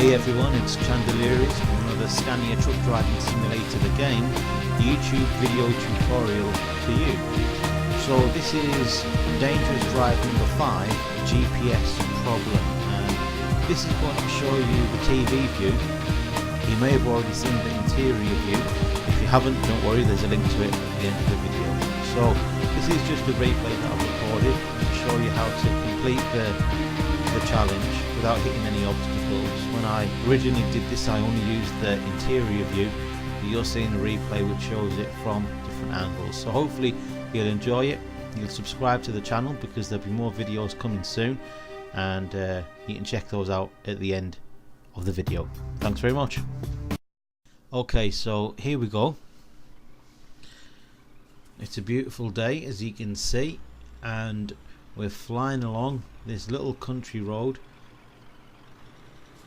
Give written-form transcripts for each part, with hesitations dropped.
Hey everyone, it's Chandeliers from another Scania truck driving simulator the game YouTube video tutorial for you. So this is Dangerous Drive number 5, GPS problem, and this is going to show you the TV view. You may have already seen the interior view. If you haven't, don't worry, there's a link to it at the end of the video. So this is just a replay that I've recorded to show you how to complete the challenge without hitting any obstacles. When I originally did this, I only used the interior view, but you're seeing a replay which shows it from different angles. So hopefully you'll enjoy it. You'll subscribe to the channel because there'll be more videos coming soon, and you can check those out at the end of the video. Thanks very much. Okay, so here we go. It's a beautiful day, as you can see, and we're flying along this little country road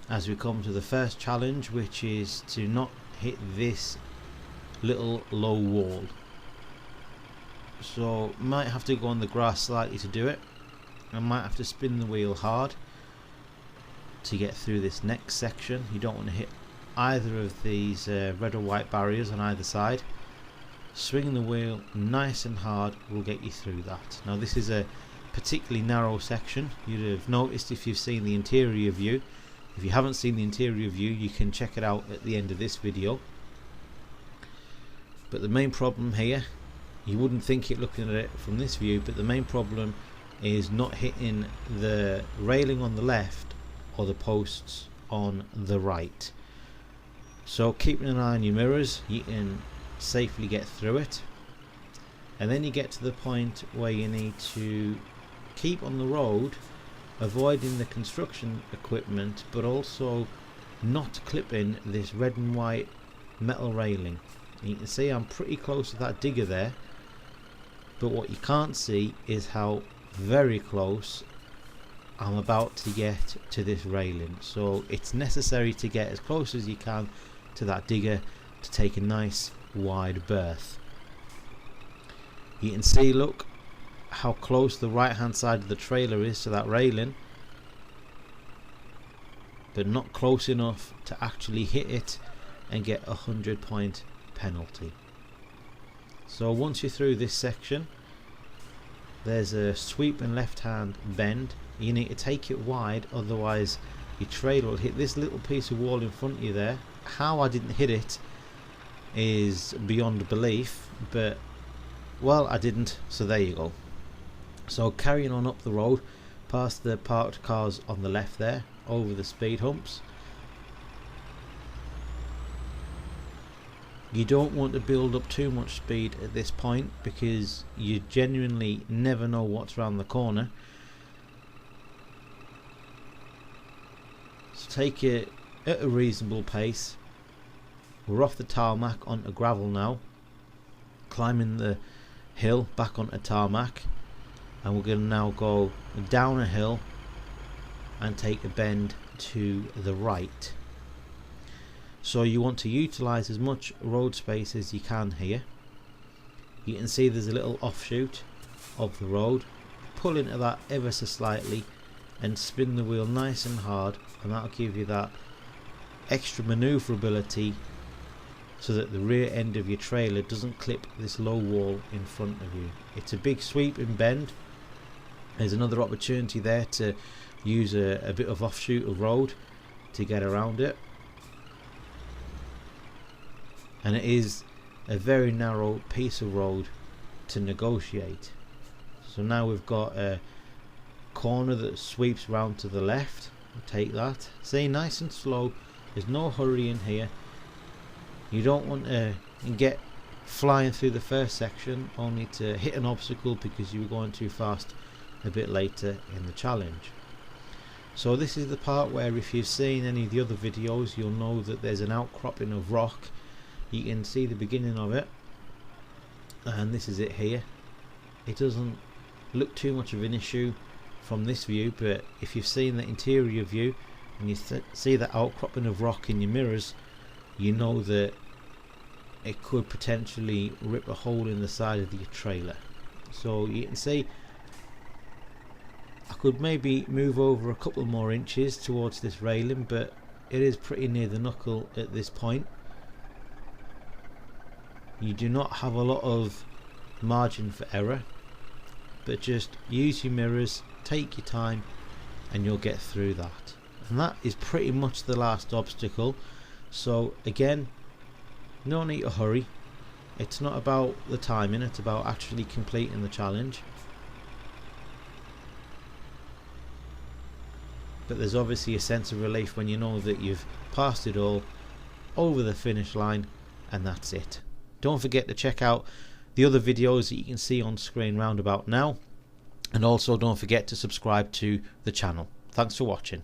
as we come to the first challenge, which is to not hit this little low wall. So might have to go on the grass slightly to do it. I might have to spin the wheel hard to get through this next section. You don't want to hit either of these red or white barriers on either side. Swinging the wheel nice and hard will get you through that. Now this is a particularly narrow section. You'd have noticed if you've seen the interior view. If you haven't seen the interior view, you can check it out at the end of this video. But the main problem here, you wouldn't think it looking at it from this view, but the main problem is not hitting the railing on the left or the posts on the right. So keeping an eye on your mirrors, you can safely get through it. And then you get to the point where you need to keep on the road, avoiding the construction equipment, but also not clipping this red and white metal railing. And you can see I'm pretty close to that digger there, but what you can't see is how very close I'm about to get to this railing. So it's necessary to get as close as you can to that digger to take a nice wide berth. You can see, look how close the right hand side of the trailer is to that railing, but not close enough to actually hit it and get a 100-point penalty. So once you're through this section, there's a sweep and left hand bend. You need to take it wide, otherwise your trailer will hit this little piece of wall in front of you there. How I didn't hit it is beyond belief, but well, I didn't, so there you go. So carrying on up the road past the parked cars on the left there, over the speed humps. You don't want to build up too much speed at this point because you genuinely never know what's around the corner. So take it at a reasonable pace. We're off the tarmac onto gravel now, climbing the hill back onto tarmac, and we're going to now go down a hill and take a bend to the right. So you want to utilize as much road space as you can here. You can see there's a little offshoot of the road. Pull into that ever so slightly and spin the wheel nice and hard, and that'll give you that extra maneuverability so that the rear end of your trailer doesn't clip this low wall in front of you. It's a big sweep and bend. There's another opportunity there to use a bit of offshoot of road to get around it, and it is a very narrow piece of road to negotiate. So now we've got a corner that sweeps round to the left. We'll take that. See, nice and slow, there's no hurry in here. You don't want to get flying through the first section only to hit an obstacle because you were going too fast a bit later in the challenge. So this is the part where, if you've seen any of the other videos, you'll know that there's an outcropping of rock. You can see the beginning of it, and this is it here. It doesn't look too much of an issue from this view, but if you've seen the interior view and you see that outcropping of rock in your mirrors, you know that it could potentially rip a hole in the side of your trailer. So you can see I could maybe move over a couple more inches towards this railing, but it is pretty near the knuckle at this point. You do not have a lot of margin for error, but just use your mirrors, take your time, and you'll get through that. And that is pretty much the last obstacle. So again, no need to hurry. It's not about the timing, it's about actually completing the challenge. But there's obviously a sense of relief when you know that you've passed it all, over the finish line, and that's it. Don't forget to check out the other videos that you can see on screen round about now, and also don't forget to subscribe to the channel. Thanks for watching.